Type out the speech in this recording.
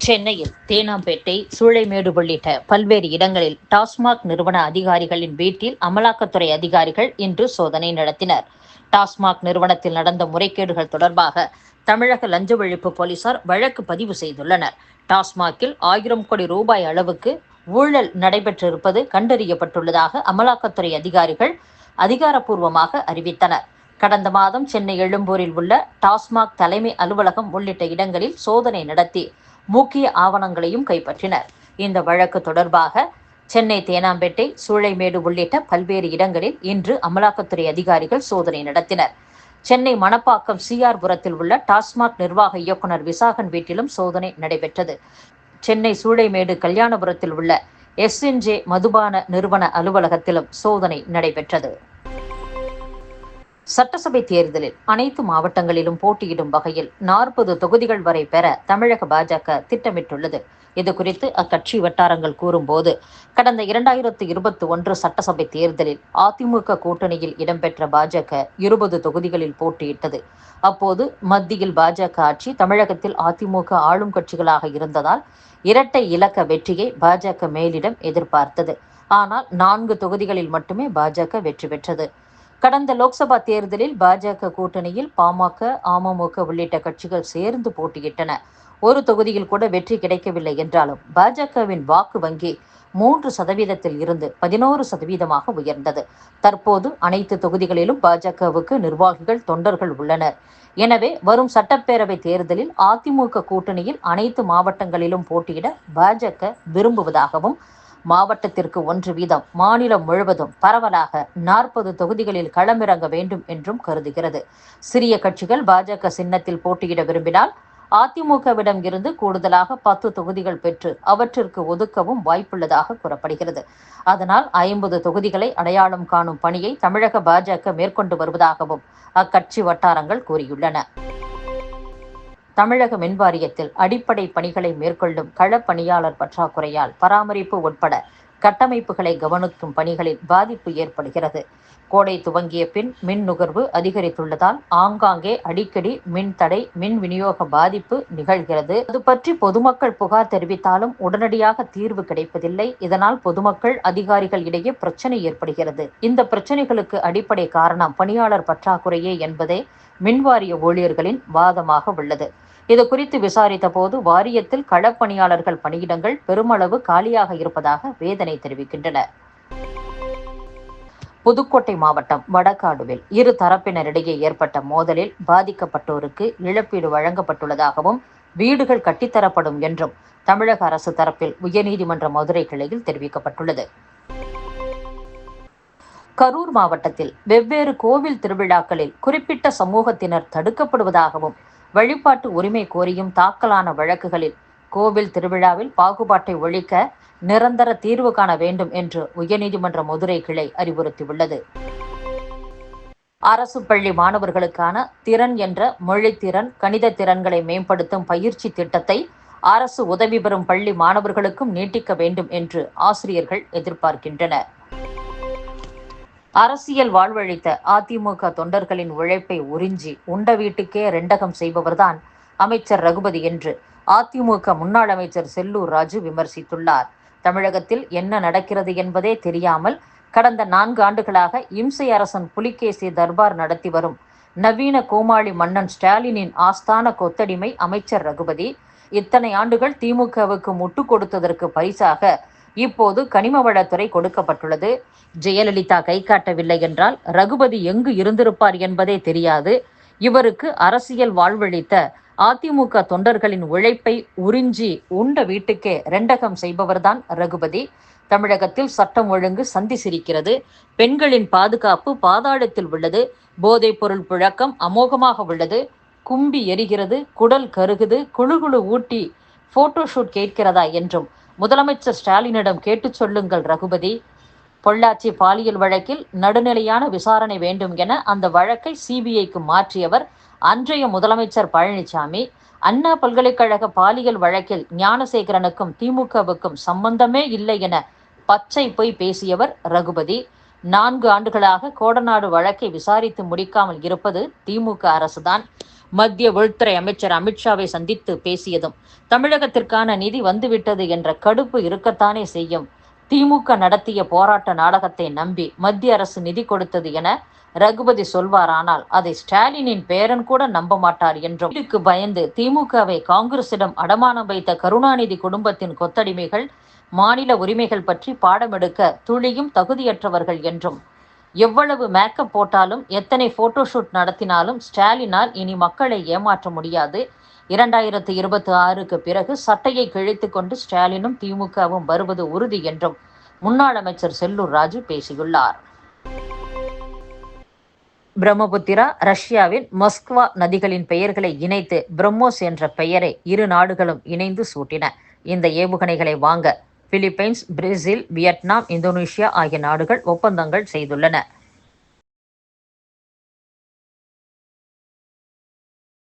சென்னையில் தேனாம்பேட்டை, சூளைமேடு உள்ளிட்ட பல்வேறு இடங்களில் டாஸ்மாக் நிறுவன அதிகாரிகளின் வீட்டில் அமலாக்கத்துறை அதிகாரிகள் இன்று சோதனை நடத்தினர். டாஸ்மாக் நிறுவனத்தில் நடந்த முறைகேடுகள் தொடர்பாக தமிழக லஞ்ச ஒழிப்பு போலீசார் வழக்கு பதிவு செய்துள்ளனர். டாஸ்மாகில் 1000 கோடி ரூபாய் அளவுக்கு ஊழல் நடைபெற்றிருப்பது கண்டறியப்பட்டுள்ளதாக அமலாக்கத்துறை அதிகாரிகள் அதிகாரப்பூர்வமாக அறிவித்தனர். கடந்த மாதம் சென்னை எழும்பூரில் உள்ள டாஸ்மாக் தலைமை அலுவலகம் உள்ளிட்ட இடங்களில் சோதனை நடத்தி முக்கிய ஆவணங்களையும் கைப்பற்றினர். இந்த வழக்கு தொடர்பாக சென்னை தேனாம்பேட்டை, சூளைமேடு உள்ளிட்ட பல்வேறு இடங்களில் இன்று அமலாக்கத்துறை அதிகாரிகள் சோதனை நடத்தினர். சென்னை மணப்பாக்கம் சிஆர்புரத்தில் உள்ள டாஸ்மாக் நிர்வாக இயக்குநர் விசாகன் வீட்டிலும் சோதனை நடைபெற்றது. சென்னை சூளைமேடு கல்யாணபுரத்தில் உள்ள SNJ மதுபான நிறுவன அலுவலகத்திலும் சோதனை நடைபெற்றது. சட்டசபை தேர்தலில் அனைத்து மாவட்டங்களிலும் போட்டியிடும் வகையில் 40 தொகுதிகள் வரை பெற தமிழக பாஜக திட்டமிட்டுள்ளது. இதுகுறித்து அக்கட்சி வட்டாரங்கள் கூறும்போது, கடந்த 2021 சட்டசபை தேர்தலில் அதிமுக கூட்டணியில் இடம்பெற்ற பாஜக 20 தொகுதிகளில் போட்டியிட்டது. அப்போது மத்தியில் பாஜக ஆட்சி, தமிழகத்தில் அதிமுக ஆளும் கட்சிகளாக இருந்ததால் இரட்டை இலக்க வெற்றியை பாஜக மேலிடம் எதிர்பார்த்தது. ஆனால் 4 தொகுதிகளில் மட்டுமே பாஜக வெற்றி பெற்றது. கடந்த லோக்சபா தேர்தலில் பாஜக கூட்டணியில் பாமக, அமமுக உள்ளிட்ட கட்சிகள் சேர்ந்து போட்டியிட்டன. ஒரு தொகுதியில் கூட வெற்றி கிடைக்கவில்லை என்றாலும் பாஜகவின் வாக்கு வங்கி 3% இருந்து 11% உயர்ந்தது. தற்போது அனைத்து தொகுதிகளிலும் பாஜகவுக்கு நிர்வாகிகள், தொண்டர்கள் உள்ளனர். எனவே வரும் சட்டப்பேரவை தேர்தலில் அதிமுக கூட்டணியில் அனைத்து மாவட்டங்களிலும் போட்டியிட பாஜக விரும்புவதாகவும், மாவட்டத்திற்கு 1 வீதம் மாநிலம் முழுவதும் பரவலாக 40 தொகுதிகளில் களமிறங்க வேண்டும் என்றும் கருதுகிறது. சிறிய கட்சிகள் பாஜக சின்னத்தில் போட்டியிட விரும்பினால் அதிமுகவிடம் இருந்து கூடுதலாக 10 தொகுதிகள் பெற்று அவற்றிற்கு ஒதுக்கவும் வாய்ப்புள்ளதாக கூறப்படுகிறது. அதனால் 50 தொகுதிகளை அடையாளம் காணும் பணியை தமிழக பாஜக மேற்கொண்டு வருவதாகவும் அக்கட்சி வட்டாரங்கள் கூறியுள்ளன. தமிழக மின்வாரியத்தில் அடிப்படை பணிகளை மேற்கொள்ளும் களப்பணியாளர் பற்றாக்குறையால் பராமரிப்பு உட்பட கட்டமைப்புகளை கவனிக்கும் பணிகளில் பாதிப்பு ஏற்படுகிறது. கோடை துவங்கிய பின் மின் நுகர்வு அதிகரித்துள்ளதால் ஆங்காங்கே அடிக்கடி மின் தடை, மின் விநியோக பாதிப்பு நிகழ்கிறது. அது பற்றி பொதுமக்கள் புகார் தெரிவித்தாலும் உடனடியாக தீர்வு கிடைப்பதில்லை. இதனால் பொதுமக்கள், அதிகாரிகள் இடையே பிரச்சனை ஏற்படுகிறது. இந்த பிரச்சனைகளுக்கு அடிப்படை காரணம் பணியாளர் பற்றாக்குறையே என்பதே மின்வாரிய ஊழியர்களின் வாதமாக உள்ளது. இது குறித்து விசாரித்த போது வாரியத்தில் களப்பணியாளர்கள் பணியிடங்கள் பெருமளவு காலியாக இருப்பதாக வேதனை தெரிவிக்கின்றனர். புதுக்கோட்டை மாவட்டம் வடகாடுவில் இரு தரப்பினரிடையே ஏற்பட்ட மோதலில் பாதிக்கப்பட்டோருக்கு இழப்பீடு வழங்கப்பட்டுள்ளதாகவும், வீடுகள் கட்டித்தரப்படும் என்றும் தமிழக அரசு தரப்பில் உயர்நீதிமன்ற மதுரை கிளையில் தெரிவிக்கப்பட்டுள்ளது. கரூர் மாவட்டத்தில் வெவ்வேறு கோவில் திருவிழாக்களில் குறிப்பிட்ட சமூகத்தினர் தடுக்கப்படுவதாகவும், வழிபாட்டு உரிமை கோரியும் தாக்கலான வழக்குகளில் கோவில் திருவிழாவில் பாகுபாட்டை ஒழிக்க நிரந்தர தீர்வு காண வேண்டும் என்று உயர்நீதிமன்ற மதுரை கிளை அறிவுறுத்தியுள்ளது. அரசு பள்ளி மாணவர்களுக்கான திறன் என்ற மொழித்திறன், கணித திறன்களை மேம்படுத்தும் பயிற்சி திட்டத்தை அரசு உதவி பெறும் பள்ளி மாணவர்களுக்கும் நீட்டிக்க வேண்டும் என்று ஆசிரியர்கள் எதிர்பார்க்கின்றனர். அரசியல் வாழ்வழித்த அதிமுக தொண்டர்களின் உழைப்பை உறிஞ்சி உண்ட வீட்டுக்கே ரெண்டகம் செய்பவர்தான் அமைச்சர் ரகுபதி என்று அதிமுக முன்னாள் அமைச்சர் செல்லூர் ராஜு விமர்சித்துள்ளார். தமிழகத்தில் என்ன நடக்கிறது என்பதே தெரியாமல் கடந்த 4 ஆண்டுகளாக இம்சை அரசன் புலிகேசி தர்பார் நடத்தி வரும் நவீன கோமாளி மன்னன் ஸ்டாலினின் ஆஸ்தான கொத்தடிமை அமைச்சர் ரகுபதி. இத்தனை ஆண்டுகள் திமுகவுக்கு முட்டு கொடுத்ததற்கு பரிசாக இப்போது கனிம வளத்துறை கொடுக்கப்பட்டுள்ளது. ஜெயலலிதா கை காட்டவில்லை என்றால் ரகுபதி எங்கு இருந்திருப்பார் என்பதே தெரியாது. இவருக்கு அரசியல் வாழ்வழித்த அதிமுக தொண்டர்களின் உழைப்பை உறிஞ்சி உண்ட வீட்டுக்கே ரெண்டகம் செய்பவர்தான் ரகுபதி. தமிழகத்தில் சட்டம் ஒழுங்கு சந்தி சிரிக்கிறது. பெண்களின் பாதுகாப்பு பாதாளத்தில் உள்ளது. போதைப் பொருள் புழக்கம் அமோகமாக உள்ளது. கும்பி எரிகிறது, குடல் கருகுது, குழுகுழு ஊட்டி போட்டோஷூட் கேட்கிறதா என்றும் முதலமைச்சர் ஸ்டாலினிடம் கேட்டுச் சொல்லுங்கள் ரகுபதி. பொள்ளாச்சி பாலியல் வழக்கில் நடுநிலையான விசாரணை வேண்டும் என அந்த வழக்கை சிபிஐக்கு மாற்றியவர் அன்றைய முதலமைச்சர் பழனிசாமி. அண்ணா பல்கலைக்கழக பாலியல் வழக்கில் ஞானசேகரனுக்கும் திமுகவுக்கும் சம்பந்தமே இல்லை என பச்சை பொய் பேசியவர் ரகுபதி. 4 ஆண்டுகளாக கோடநாடு வழக்கை விசாரித்து முடிக்காமல் இருப்பது திமுக அரசுதான். மத்திய உள்துறை அமைச்சர் அமித்ஷாவை சந்தித்து பேசியதும் தமிழகத்திற்கான நிதி வந்துவிட்டது என்ற கடுப்பு இருக்கத்தானே செய்யும். திமுக நடத்திய போராட்ட நாடகத்தை நம்பி மத்திய அரசு நிதி கொடுத்தது என ரகுபதி சொல்வாரானால் அதை ஸ்டாலினின் பேரன் கூட நம்ப மாட்டார் என்றும், இதுக்கு பயந்து திமுகவை காங்கிரசிடம் அடமானம் வைத்த கருணாநிதி குடும்பத்தின் கொத்தடிமைகள் மாநில உரிமைகள் பற்றி பாடம் எடுக்க துளியும் தகுதியற்றவர்கள் என்றும், எவ்வளவு மேக்கப் போட்டாலும் எத்தனை போட்டோஷூட் நடத்தினாலும் ஸ்டாலினால் இனி மக்களை ஏமாற்ற முடியாது. 2026க்கு பிறகு சட்டையை கிழித்துக் கொண்டு ஸ்டாலினும் திமுகவும் வருவது உறுதி என்றும் முன்னாள் அமைச்சர் செல்லூர் ராஜு பேசியுள்ளார். பிரம்மபுத்திரா, ரஷ்யாவின் மொஸ்கவா நதிகளின் பெயர்களை இணைத்து பிரம்மோஸ் என்ற பெயரை இரு நாடுகளும் இணைந்து சூட்டின. இந்த ஏவுகணைகளை வாங்க பிலிப்பைன்ஸ், பிரேசில், வியட்நாம், இந்தோனேஷியா ஆகிய நாடுகள் ஒப்பந்தங்கள் செய்துள்ளன.